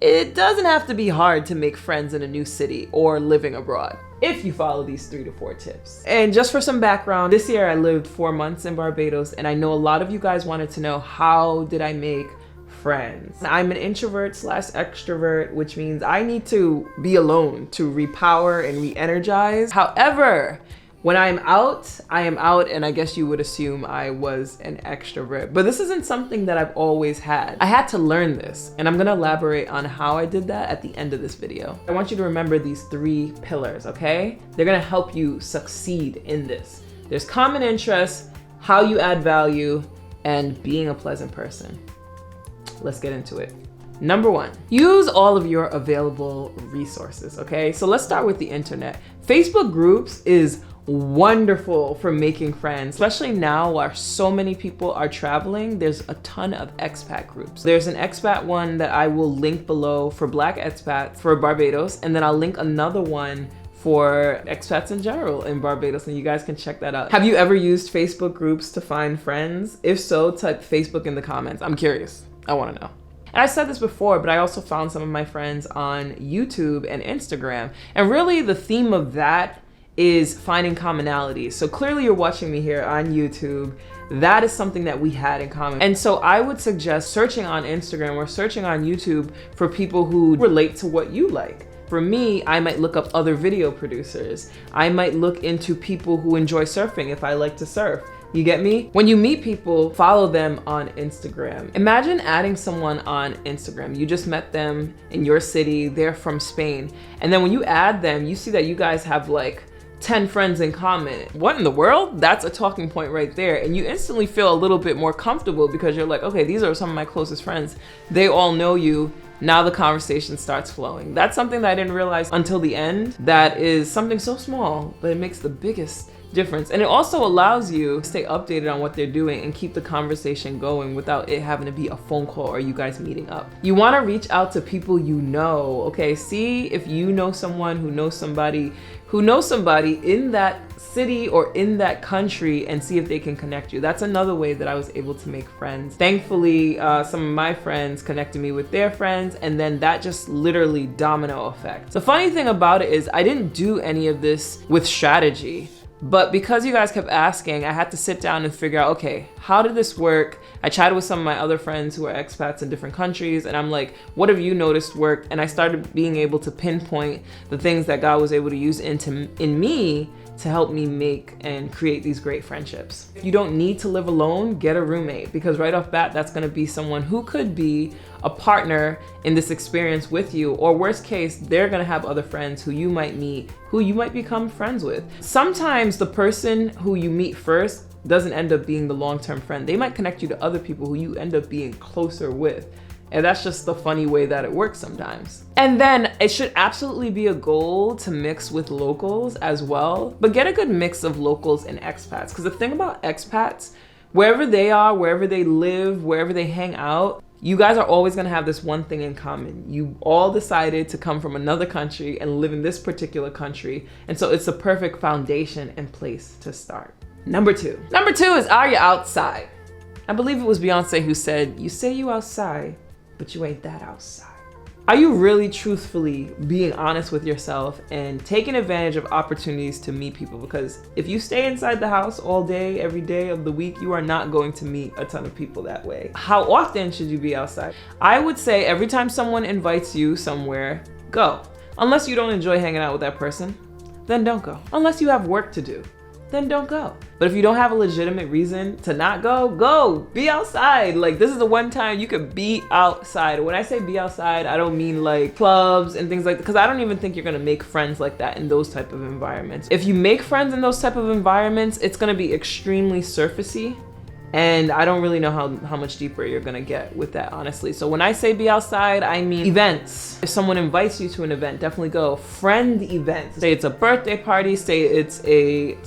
It doesn't have to be hard to make friends in a new city or living abroad if you follow these 3 to 4 tips. And just for some background, this year I lived 4 months in Barbados, and I know a lot of you guys wanted to know, how did I make friends? I'm an introvert / extrovert, which means I need to be alone to repower and re-energize. However, when I'm out, I am out, and I guess you would assume I was an extrovert. But this isn't something that I've always had. I had to learn this, and I'm gonna elaborate on how I did that at the end of this video. I want you to remember these 3 pillars, okay? They're gonna help you succeed in this. There's common interests, how you add value, and being a pleasant person. Let's get into it. Number 1, use all of your available resources, okay? So let's start with the internet. Facebook groups is wonderful for making friends, especially now while so many people are traveling. There's a ton of expat groups. There's an expat one that I will link below for Black expats for Barbados, and then I'll link another one for expats in general in Barbados, and you guys can check that out. Have you ever used Facebook groups to find friends? If so, type Facebook in the comments. I'm curious. I want to know. And I said this before, but I also found some of my friends on YouTube and Instagram, and really the theme of that is finding commonalities. So clearly you're watching me here on YouTube. That is something that we had in common. And so I would suggest searching on Instagram or searching on YouTube for people who relate to what you like. For me, I might look up other video producers. I might look into people who enjoy surfing if I like to surf. You get me? When you meet people, follow them on Instagram. Imagine adding someone on Instagram. You just met them in your city, they're from Spain. And then when you add them, you see that you guys have like 10 friends in common. What in the world? That's a talking point right there. And you instantly feel a little bit more comfortable because you're like, okay, these are some of my closest friends. They all know you. Now the conversation starts flowing. That's something that I didn't realize until the end. That is something so small, but it makes the biggest difference. And it also allows you to stay updated on what they're doing and keep the conversation going without it having to be a phone call or you guys meeting up. You want to reach out to people you know, okay? See if you know someone who knows somebody in that city or in that country, and see if they can connect you. That's another way that I was able to make friends. Thankfully, some of my friends connected me with their friends, and then that just literally domino effect. The funny thing about it is I didn't do any of this with strategy. But because you guys kept asking, I had to sit down and figure out, okay, how did this work? I chatted with some of my other friends who are expats in different countries, and I'm like, what have you noticed worked? And I started being able to pinpoint the things that God was able to use in me to help me make and create these great friendships. You don't need to live alone, get a roommate, because right off bat, that's gonna be someone who could be a partner in this experience with you, or worst case, they're gonna have other friends who you might meet, who you might become friends with. Sometimes the person who you meet first doesn't end up being the long-term friend. They might connect you to other people who you end up being closer with. And that's just the funny way that it works sometimes. And then it should absolutely be a goal to mix with locals as well, but get a good mix of locals and expats. Because the thing about expats, wherever they are, wherever they live, wherever they hang out, you guys are always gonna have this one thing in common. You all decided to come from another country and live in this particular country. And so it's the perfect foundation and place to start. Number 2. Number 2 is, are you outside? I believe it was Beyonce who said, you say you outside, but you ain't that outside. Are you really truthfully being honest with yourself and taking advantage of opportunities to meet people? Because if you stay inside the house all day, every day of the week, you are not going to meet a ton of people that way. How often should you be outside? I would say every time someone invites you somewhere, go. Unless you don't enjoy hanging out with that person, then don't go. Unless you have work to do, then don't go. But if you don't have a legitimate reason to not go, go. Be outside. Like, this is the one time you could be outside. When I say be outside, I don't mean like clubs and things like that, because I don't even think you're gonna make friends like that in those type of environments. If you make friends in those type of environments, it's gonna be extremely surfacey. And I don't really know how much deeper you're gonna get with that, honestly. So when I say be outside, I mean events. If someone invites you to an event, definitely go. Friend events. Say it's a birthday party, say it's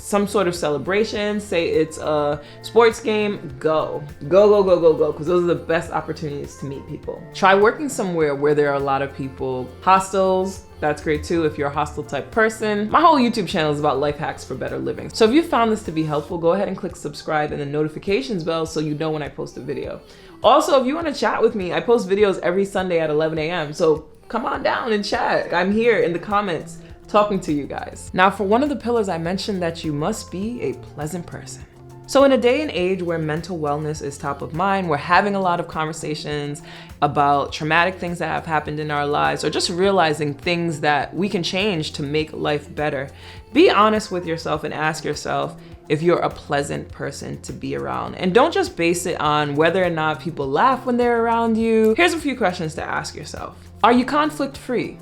some sort of celebration, say it's a sports game, go. Go, because those are the best opportunities to meet people. Try working somewhere where there are a lot of people. Hostels, that's great too if you're a hostel type person. My whole YouTube channel is about life hacks for better living. So if you found this to be helpful, go ahead and click subscribe and the notifications bell so you know when I post a video. Also, if you want to chat with me, I post videos every Sunday at 11 a.m. So come on down and chat. I'm here in the comments talking to you guys. Now, for one of the pillars, I mentioned that you must be a pleasant person. So in a day and age where mental wellness is top of mind, we're having a lot of conversations about traumatic things that have happened in our lives, or just realizing things that we can change to make life better. Be honest with yourself and ask yourself if you're a pleasant person to be around. And don't just base it on whether or not people laugh when they're around you. Here's a few questions to ask yourself. Are you conflict-free?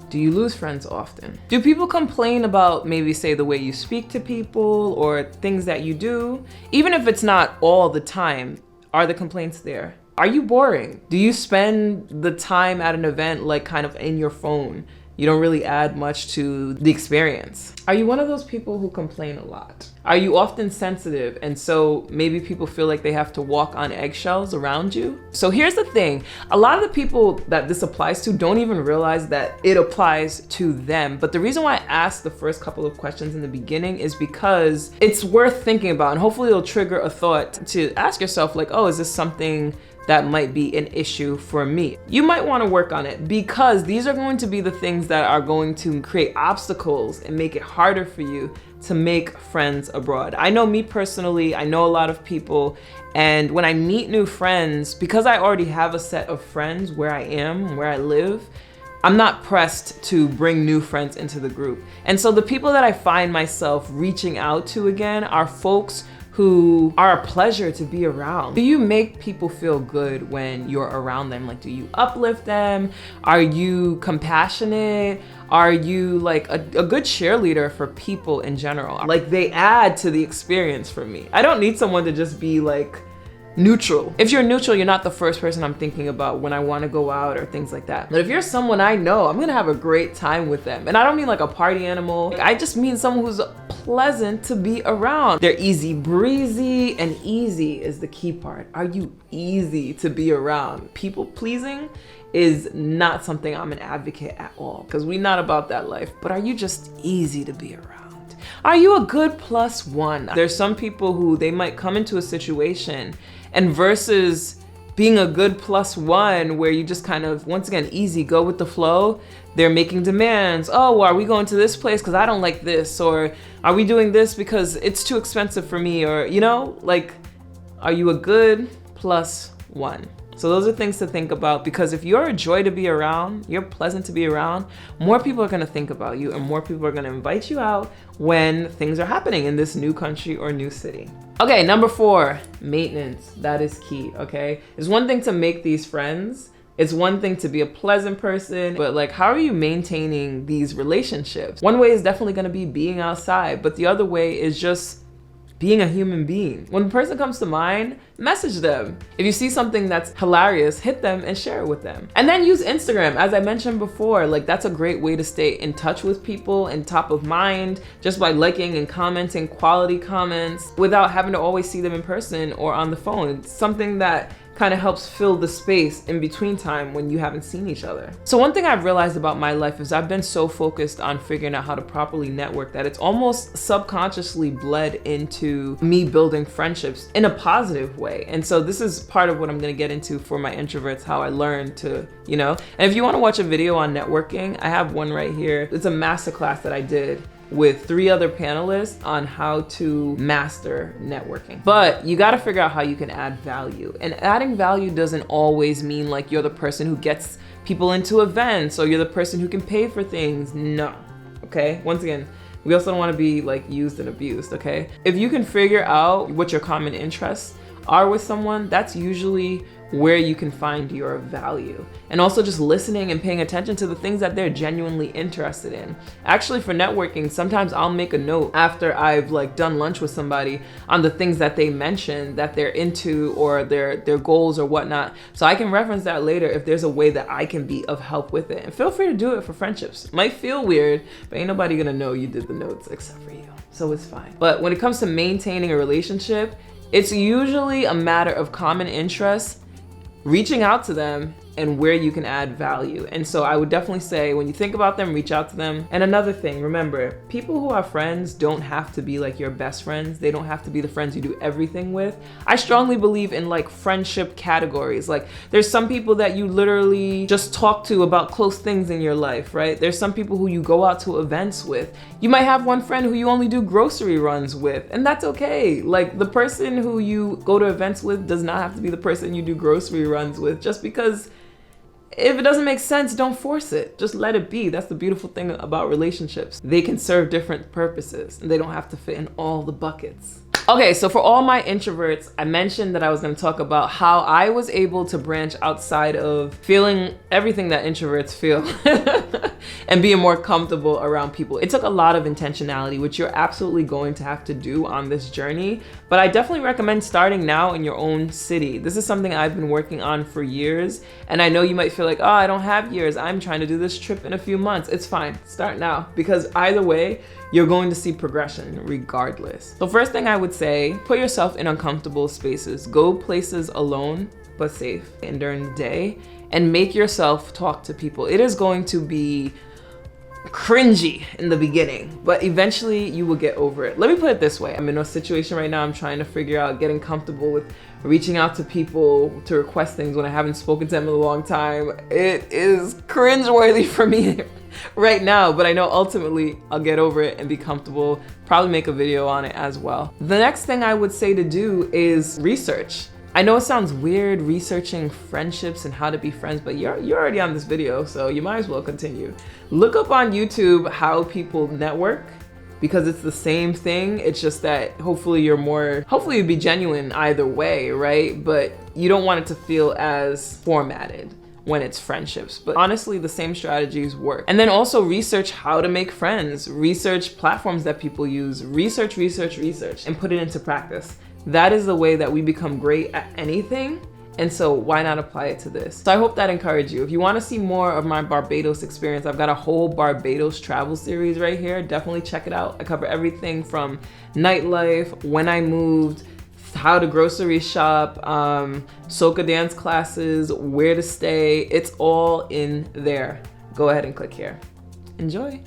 Do you lose friends often? Do people complain about maybe say the way you speak to people or things that you do? Even if it's not all the time, are the complaints there? Are you boring? Do you spend the time at an event like kind of in your phone? You don't really add much to the experience. Are you one of those people who complain a lot? Are you often sensitive and so maybe people feel like they have to walk on eggshells around you? So here's the thing, a lot of the people that this applies to don't even realize that it applies to them. But the reason why I asked the first couple of questions in the beginning is because it's worth thinking about, and hopefully it'll trigger a thought to ask yourself like, oh, is this something that might be an issue for me? You might want to work on it, because these are going to be the things that are going to create obstacles and make it harder for you to make friends abroad. I know me personally, I know a lot of people, and when I meet new friends, because I already have a set of friends where I am, where I live, I'm not pressed to bring new friends into the group. And so the people that I find myself reaching out to again are folks who are a pleasure to be around. Do you make people feel good when you're around them? Like, do you uplift them? Are you compassionate? Are you like a good cheerleader for people in general? Like, they add to the experience for me. I don't need someone to just be like neutral. If you're neutral, you're not the first person I'm thinking about when I want to go out or things like that. But if you're someone I know, I'm gonna have a great time with them. And I don't mean like a party animal. I just mean someone who's pleasant to be around. They're easy breezy, and easy is the key part. Are you easy to be around? People pleasing is not something I'm an advocate at all, because we're not about that life. But are you just easy to be around? Are you a good +1? There's some people who they might come into a situation, and versus being a good +1 where you just kind of, once again, easy, go with the flow, they're making demands. Oh, well, are we going to this place because I don't like this? Or are we doing this because it's too expensive for me? Or, you know, like, are you a good +1? So those are things to think about, because if you're a joy to be around, you're pleasant to be around, more people are gonna think about you, and more people are gonna invite you out when things are happening in this new country or new city. Okay, number 4, maintenance. That is key, okay? It's one thing to make these friends. It's one thing to be a pleasant person, but like, how are you maintaining these relationships? One way is definitely gonna be being outside, but the other way is just being a human being. When the person comes to mind, message them. If you see something that's hilarious, hit them and share it with them. And then use Instagram. As I mentioned before, like, that's a great way to stay in touch with people and top of mind, just by liking and commenting quality comments without having to always see them in person or on the phone. It's something that kind of helps fill the space in between time when you haven't seen each other. So one thing I've realized about my life is I've been so focused on figuring out how to properly network that it's almost subconsciously bled into me building friendships in a positive way. And so this is part of what I'm gonna get into for my introverts, how I learned to, you know, and if you wanna watch a video on networking, I have one right here. It's a masterclass that I did with 3 other panelists on how to master networking. But you gotta figure out how you can add value. And adding value doesn't always mean like you're the person who gets people into events or you're the person who can pay for things. No, okay? Once again, we also don't wanna be like used and abused, okay? If you can figure out what your common interests are with someone, that's usually where you can find your value. And also just listening and paying attention to the things that they're genuinely interested in. Actually, for networking, sometimes I'll make a note after I've like done lunch with somebody on the things that they mentioned that they're into or their goals or whatnot. So I can reference that later if there's a way that I can be of help with it. And feel free to do it for friendships. It might feel weird, but ain't nobody gonna know you did the notes except for you. So it's fine. But when it comes to maintaining a relationship, it's usually a matter of common interests, reaching out to them and where you can add value. And so I would definitely say when you think about them, reach out to them. And another thing, remember, people who are friends don't have to be like your best friends. They don't have to be the friends you do everything with. I strongly believe in like friendship categories. Like there's some people that you literally just talk to about close things in your life, right? There's some people who you go out to events with. You might have one friend who you only do grocery runs with, and that's okay. Like the person who you go to events with does not have to be the person you do grocery runs with, just because if it doesn't make sense, don't force it. Just let it be. That's the beautiful thing about relationships. They can serve different purposes and they don't have to fit in all the buckets. Okay, so for all my introverts, I mentioned that I was going to talk about how I was able to branch outside of feeling everything that introverts feel and being more comfortable around people. It took a lot of intentionality, which you're absolutely going to have to do on this journey, but I definitely recommend starting now in your own city. This is something I've been working on for years, and I know you might feel like, oh, I don't have years. I'm trying to do this trip in a few months. It's fine. Start now, because either way, you're going to see progression regardless. So first thing I would say, put yourself in uncomfortable spaces. Go places alone, but safe, and during the day, and make yourself talk to people. It is going to be cringy in the beginning, but eventually you will get over it. Let me put it this way. I'm in a situation right now, I'm trying to figure out getting comfortable with reaching out to people to request things when I haven't spoken to them in a long time. It is cringeworthy for me right now, but I know ultimately I'll get over it and be comfortable, probably make a video on it as well. The next thing I would say to do is research. I know it sounds weird researching friendships and how to be friends, but you're already on this video, so you might as well continue. Look up on YouTube how people network, because it's the same thing. It's just that hopefully you'd be genuine either way, right? But you don't want it to feel as formatted when it's friendships. But honestly, the same strategies work. And then also research how to make friends, research platforms that people use, research, and put it into practice. That is the way that we become great at anything. And so why not apply it to this? So I hope that encouraged you. If you want to see more of my Barbados experience, I've got a whole Barbados travel series right here. Definitely check it out. I cover everything from nightlife, when I moved, how to grocery shop, soca dance classes, where to stay. It's all in there. Go ahead and click here. Enjoy.